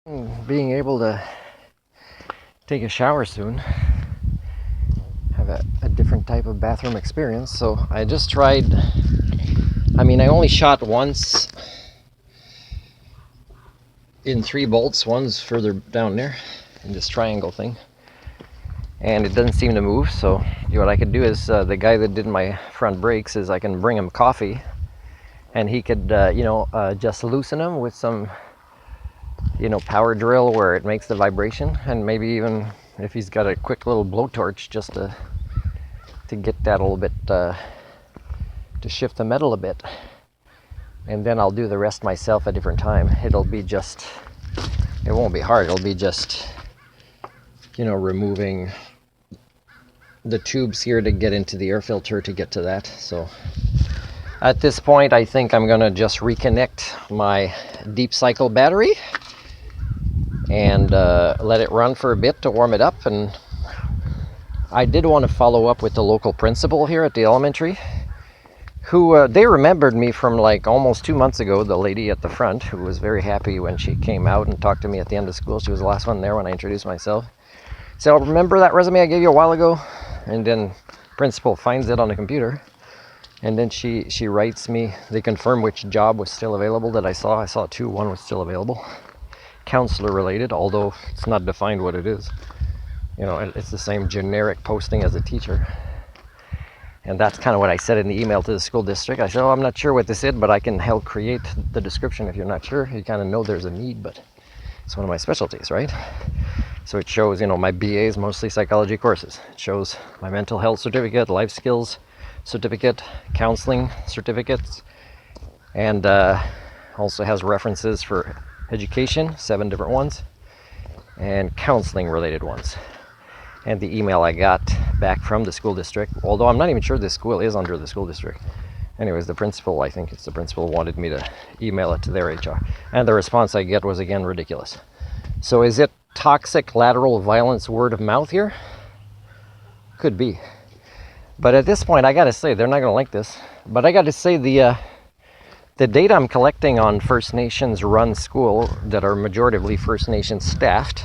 Being able to take a shower soon, have a different type of bathroom experience. So I just tried, I only shot once in 3 bolts. One's further down there in this triangle thing, and it doesn't seem to move. So what I could do is, the guy that did my front brakes, is I can bring him coffee and he could just loosen them with some power drill where it makes the vibration, and maybe even if he's got a quick little blowtorch just to get that a little bit, to shift the metal a bit, and then I'll do the rest myself at a different time. It won't be hard. It'll be just removing the tubes here to get into the air filter to get to that. So at this point I think I'm gonna just reconnect my deep cycle battery and let it run for a bit to warm it up. And I did want to follow up with the local principal here at the elementary, who they remembered me from like almost 2 months ago. The lady at the front, who was very happy when she came out and talked to me at the end of school. She was the last one there when I introduced myself. So remember that resume I gave you a while ago? And then principal finds it on the computer, and then she writes me. They confirm which job was still available that I saw. I saw 2. One was still available, counselor related, although it's not defined what it is. It's the same generic posting as a teacher. And that's kind of what I said in the email to the school district. I said, I'm not sure what this is, but I can help create the description if you're not sure. You kind of know there's a need, but it's one of my specialties, right? So it shows, my BA is mostly psychology courses. It shows my mental health certificate, life skills certificate, counseling certificates, and also has references for education, 7 different ones, and counseling related ones. And the email I got back from the school district, although I'm not even sure this school is under the school district. Anyways, the principal, I think it's the principal, wanted me to email it to their HR. And the response I get was, again, ridiculous. So is it toxic lateral violence word of mouth here? Could be. But at this point, I gotta say, they're not gonna like this, but I gotta say the data I'm collecting on First Nations run school that are majoritively First Nations staffed,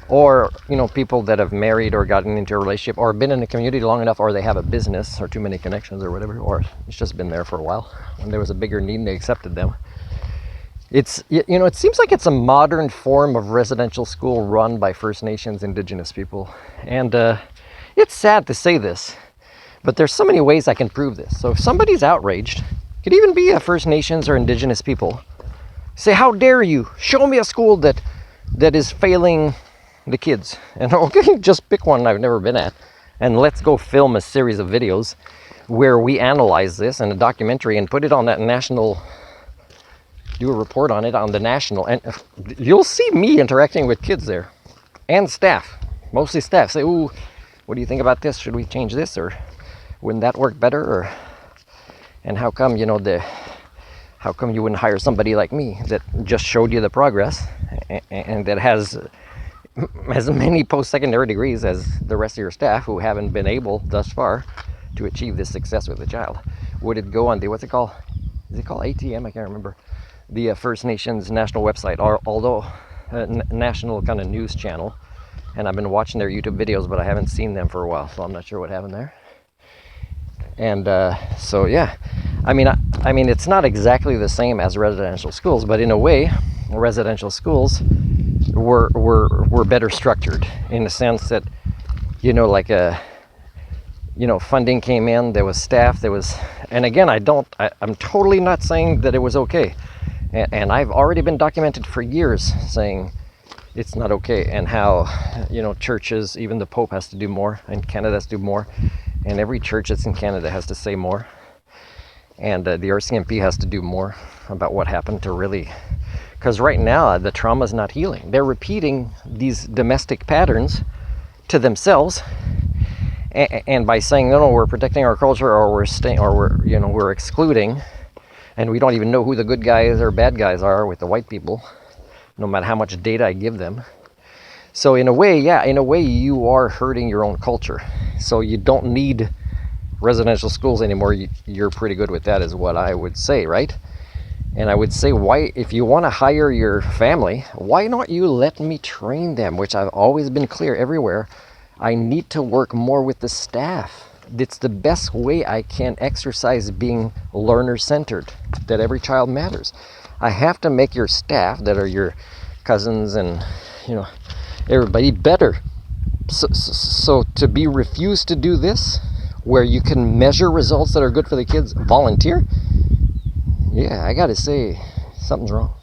or people that have married or gotten into a relationship or been in the community long enough, or they have a business or too many connections or whatever, or it's just been there for a while and there was a bigger need and they accepted them. It seems like it's a modern form of residential school run by First Nations, Indigenous people, and it's sad to say this, but there's so many ways I can prove this. So if somebody's outraged, could even be a First Nations or Indigenous people, say, how dare you, show me a school that is failing the kids. And okay, just pick one I've never been at, and let's go film a series of videos where we analyze this in a documentary and put it on that national, do a report on it on the national, and you'll see me interacting with kids there and staff, mostly staff. Say, ooh, what do you think about this? Should we change this, or wouldn't that work better? And how come how come you wouldn't hire somebody like me that just showed you the progress and that has as many post-secondary degrees as the rest of your staff who haven't been able thus far to achieve this success with a child? Would it go on the, what's it called? Is it called APTN? I can't remember. The First Nations national website, or although national kind of news channel. And I've been watching their YouTube videos, but I haven't seen them for a while, so I'm not sure what happened there. And so yeah, it's not exactly the same as residential schools, but in a way, residential schools were better structured in the sense that, funding came in, there was staff, and again, I'm totally not saying that it was okay. And I've already been documented for years saying it's not okay, and how, churches, even the Pope has to do more, and Canada has to do more, and every church that's in Canada has to say more, and the RCMP has to do more about what happened to really, because right now the trauma is not healing. They're repeating these domestic patterns to themselves, and by saying, no, we're protecting our culture, or we're excluding, and we don't even know who the good guys or bad guys are with the white people, no matter how much data I give them. So in a way, you are hurting your own culture. So you don't need residential schools anymore. You're pretty good with that, is what I would say, right? And I would say, why, if you want to hire your family, why not you let me train them? Which I've always been clear everywhere. I need to work more with the staff. It's the best way I can exercise being learner-centered, that every child matters. I have to make your staff, that are your cousins and, you know, everybody, better. So to be refused to do this, where you can measure results that are good for the kids, volunteer, yeah, I gotta say, something's wrong.